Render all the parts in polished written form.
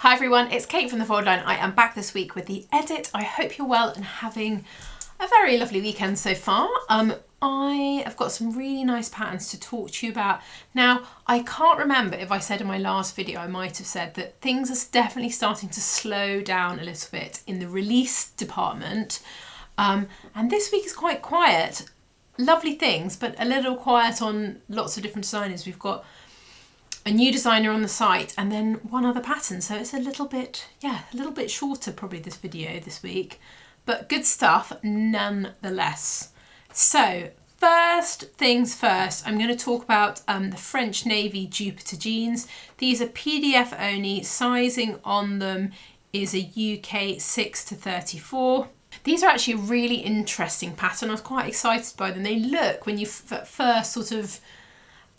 Hi everyone, it's Kate from The Fold Line. I am back this week with the edit. I hope you're well and having a very lovely weekend so far. I have got some really nice patterns to talk to you about. Now, I can't remember if I said in my last video, I might have said that things are definitely starting to slow down a little bit in the release department. And this week is quite quiet. Lovely things, but a little quiet on lots of different designers. We've got a new designer on the site and then one other pattern, so it's a little bit shorter probably this video this week, but good stuff nonetheless. So first things first, I'm going to talk about the French Navy Jupiter jeans. These are PDF only. Sizing on them is a UK 6 to 34. These are actually a really interesting pattern. I was quite excited by them. They look, when you at first sort of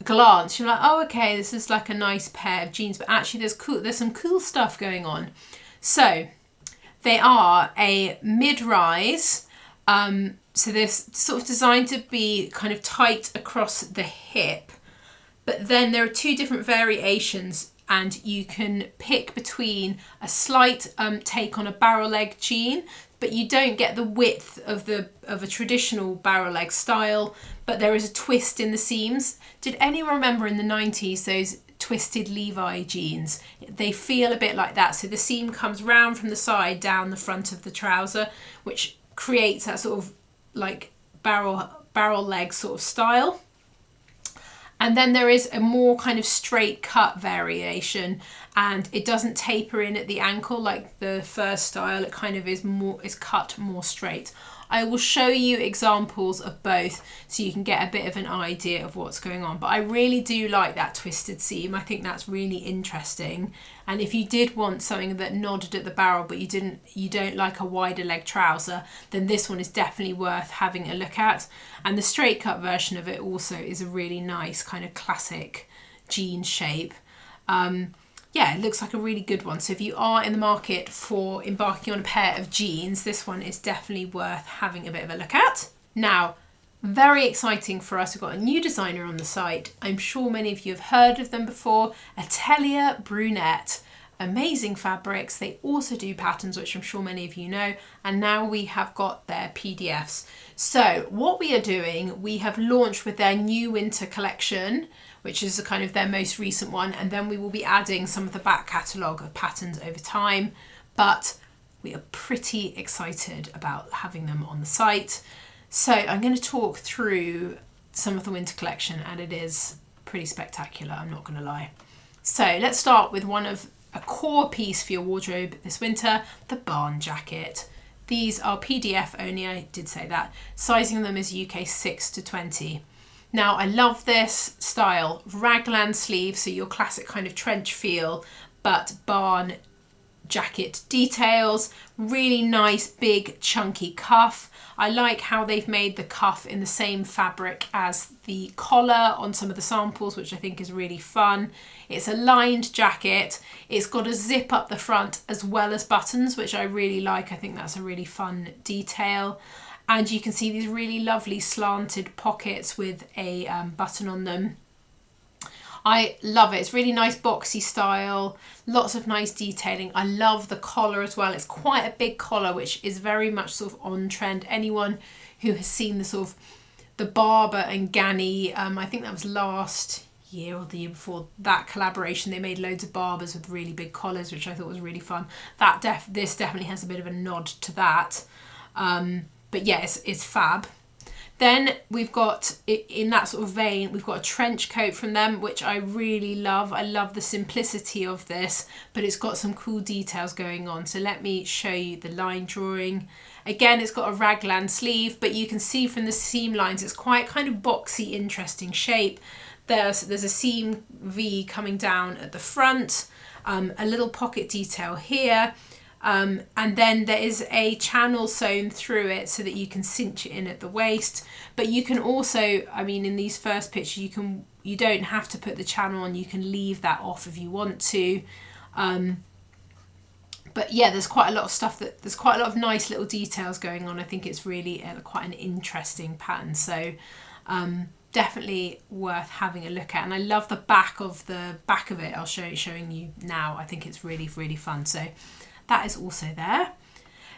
glance, you're like, oh okay, this is like a nice pair of jeans, but actually there's some cool stuff going on. So they are a mid-rise, so they're sort of designed to be kind of tight across the hip, but then there are two different variations and you can pick between a slight take on a barrel leg jean, but you don't get the width of a traditional barrel leg style, but there is a twist in the seams. Did anyone remember in the 90s those twisted Levi jeans? They feel a bit like that. So the seam comes round from the side down the front of the trouser, which creates that sort of like barrel leg sort of style. And then there is a more kind of straight cut variation, and it doesn't taper in at the ankle like the first style. It kind of is cut more straight. I will show you examples of both so you can get a bit of an idea of what's going on. But I really do like that twisted seam. I think that's really interesting. And if you did want something that nodded at the barrel but you don't like a wider leg trouser, then this one is definitely worth having a look at. And the straight cut version of it also is a really nice kind of classic jean shape. Yeah, it looks like a really good one. So if you are in the market for embarking on a pair of jeans, this one is definitely worth having a bit of a look at. Now, very exciting for us, we've got a new designer on the site. I'm sure many of you have heard of them before. Atelier Brunette. Amazing fabrics. They also do patterns, which I'm sure many of you know. And now we have got their PDFs. So what we are doing, we have launched with their new winter collection, which is kind of their most recent one, and then we will be adding some of the back catalogue of patterns over time, but we are pretty excited about having them on the site. So I'm going to talk through some of the winter collection, and it is pretty spectacular, I'm not going to lie. So let's start with a core piece for your wardrobe this winter, the barn jacket. These are PDF only, I did say that. Sizing them is UK 6 to 20. Now, I love this style, raglan sleeve, so your classic kind of trench feel, but barn jacket details, really nice big chunky cuff. I like how they've made the cuff in the same fabric as the collar on some of the samples, which I think is really fun. It's a lined jacket. It's got a zip up the front as well as buttons, which I really like. I think that's a really fun detail. And you can see these really lovely slanted pockets with a button on them. I love it. It's really nice boxy style, lots of nice detailing. I love the collar as well. It's quite a big collar, which is very much sort of on trend. Anyone who has seen the sort of the Barber and Ganni, I think that was last year or the year before, that collaboration, they made loads of Barbers with really big collars, which I thought was really fun. This definitely has a bit of a nod to that. But yes, it's fab. Then we've got, in that sort of vein, we've got a trench coat from them, which I really love. I love the simplicity of this, but it's got some cool details going on. So let me show you the line drawing. Again, it's got a raglan sleeve, but you can see from the seam lines, it's quite kind of boxy, interesting shape. There's a seam V coming down at the front, a little pocket detail here. And then there is a channel sewn through it so that you can cinch it in at the waist. But you can also, I mean, in these first pictures, you don't have to put the channel on. You can leave that off if you want to. But yeah, there's quite a lot of nice little details going on. I think it's really quite an interesting pattern. So definitely worth having a look at. And I love the back of it. I'll showing you now. I think it's really, really fun. So that is also there.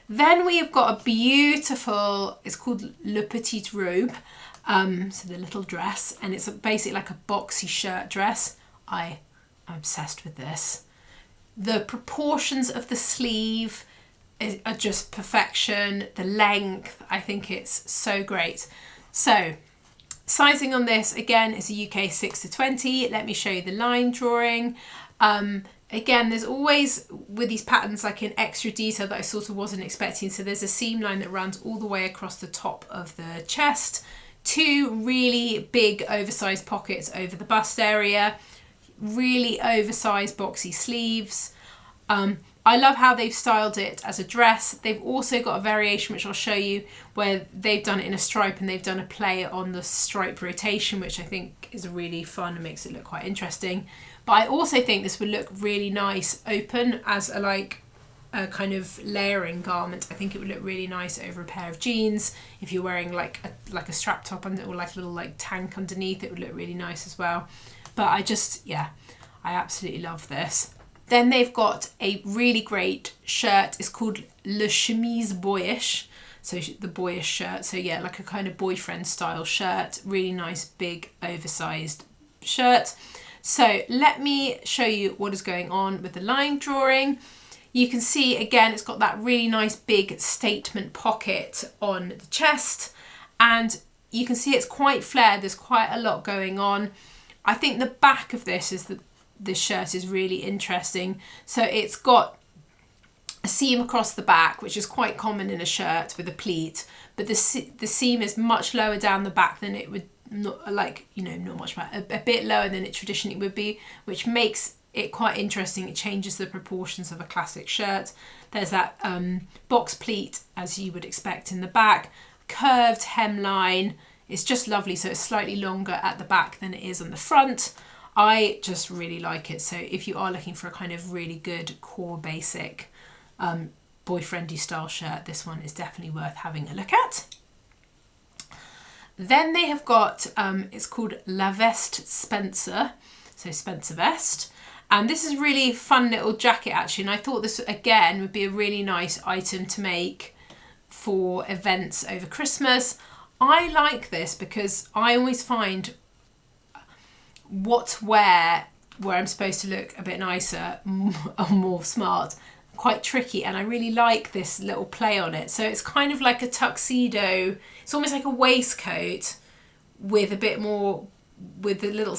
Then we have got a beautiful, it's called Le Petit Robe, so the little dress, and it's basically like a boxy shirt dress. I am obsessed with this. The proportions of the sleeve are just perfection. The length, I think it's so great. So sizing on this, again, is a UK 6 to 20. Let me show you the line drawing. Again, there's always, with these patterns, like an extra detail that I sort of wasn't expecting. So there's a seam line that runs all the way across the top of the chest, 2 really big oversized pockets over the bust area, really oversized boxy sleeves. I love how they've styled it as a dress. They've also got a variation, which I'll show you, where they've done it in a stripe and they've done a play on the stripe rotation, which I think is really fun and makes it look quite interesting. But I also think this would look really nice open as a kind of layering garment. I think it would look really nice over a pair of jeans. If you're wearing like a strap top under, or like a little like tank underneath, it would look really nice as well. But I absolutely love this. Then they've got a really great shirt. It's called Le Chemise Boyish. So the boyish shirt. So yeah, like a kind of boyfriend style shirt. Really nice, big, oversized shirt. So let me show you what is going on with the line drawing. You can see, again, it's got that really nice big statement pocket on the chest. And you can see it's quite flared. There's quite a lot going on. I think the back of this shirt is really interesting. So it's got a seam across the back, which is quite common in a shirt with a pleat, but the seam is much lower down the back than it would, not much, a bit lower than it traditionally would be, which makes it quite interesting. It changes the proportions of a classic shirt. There's that box pleat, as you would expect in the back, curved hemline. It's just lovely. So it's slightly longer at the back than it is on the front. I just really like it. So if you are looking for a kind of really good core basic boyfriendy style shirt, this one is definitely worth having a look at. Then they have got, it's called La Veste Spencer, so Spencer vest. And this is a really fun little jacket actually. And I thought this again would be a really nice item to make for events over Christmas. I like this because I always find what to wear where I'm supposed to look a bit nicer or more smart quite tricky, and I really like this little play on it. So it's kind of like a tuxedo. It's almost like a waistcoat with a bit more, with the little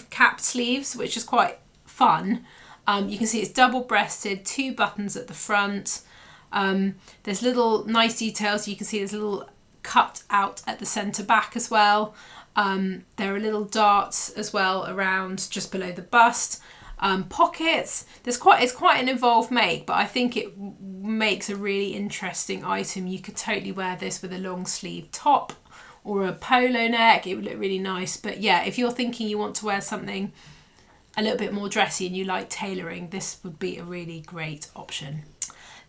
capped sleeves, which is quite fun. You can see it's double breasted, 2 buttons at the front. There's little nice details. You can see there's a little cut out at the centre back as well. There are little darts as well around just below the bust. Pockets. It's quite an involved make, but I think it makes a really interesting item. You could totally wear this with a long sleeve top or a polo neck. It would look really nice. But yeah, if you're thinking you want to wear something a little bit more dressy and you like tailoring, this would be a really great option.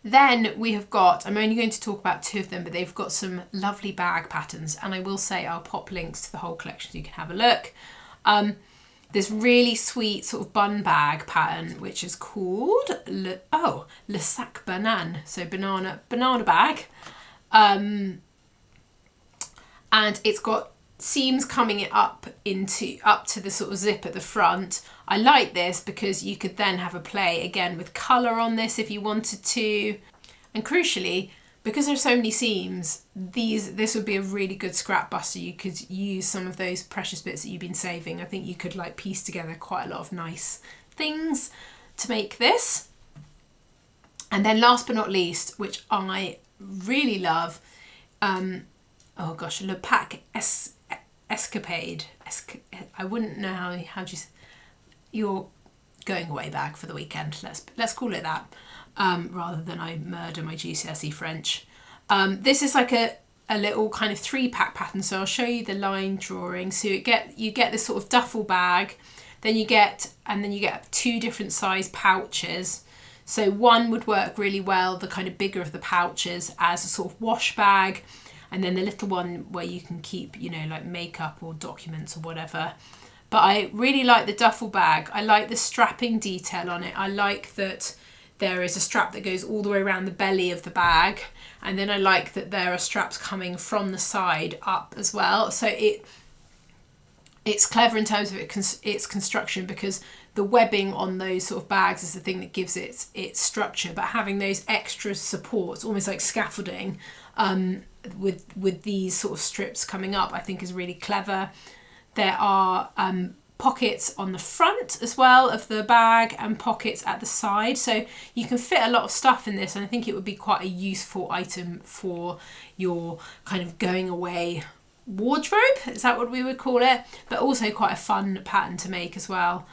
Then we have got, I'm only going to talk about 2 of them, but they've got some lovely bag patterns, and I will say I'll pop links to the whole collection so you can have a look. This really sweet sort of bun bag pattern, which is called Le Sac Banane, so banana bag, and it's got seams coming up to the sort of zip at the front. I like this because you could then have a play again with colour on this if you wanted to, and crucially, because there's so many seams, this would be a really good scrap buster. You could use some of those precious bits that you've been saving. I think you could like piece together quite a lot of nice things to make this. And then last but not least, which I really love, oh gosh, Le Pack Escapade. I wouldn't know how do you, your going away bag for the weekend. Let's call it that. Rather than I murder my GCSE French. This is like a little kind of 3-pack pattern. So I'll show you the line drawing. So you get this sort of duffel bag, then you get 2 different size pouches. So one would work really well, the kind of bigger of the pouches, as a sort of wash bag, and then the little one where you can keep, you know, like makeup or documents or whatever. But I really like the duffel bag. I like the strapping detail on it. I like that there is a strap that goes all the way around the belly of the bag, and then I like that there are straps coming from the side up as well. So it's clever in terms of its construction, because the webbing on those sort of bags is the thing that gives it its structure, but having those extra supports, almost like scaffolding, with these sort of strips coming up, I think is really clever. There are pockets on the front as well of the bag and pockets at the side, so you can fit a lot of stuff in this, and I think it would be quite a useful item for your kind of going away wardrobe, is that what we would call it, but also quite a fun pattern to make as well.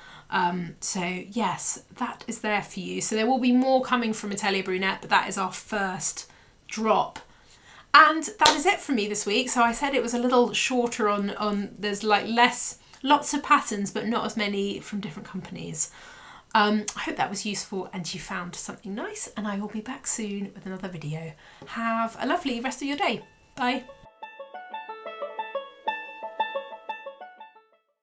So yes, that is there for you. So there will be more coming from Atelier Brunette, but that is our first drop. And that is it from me this week. So I said it was a little shorter on there's like lots of patterns, but not as many from different companies. I hope that was useful and you found something nice, and I will be back soon with another video. Have a lovely rest of your day. Bye.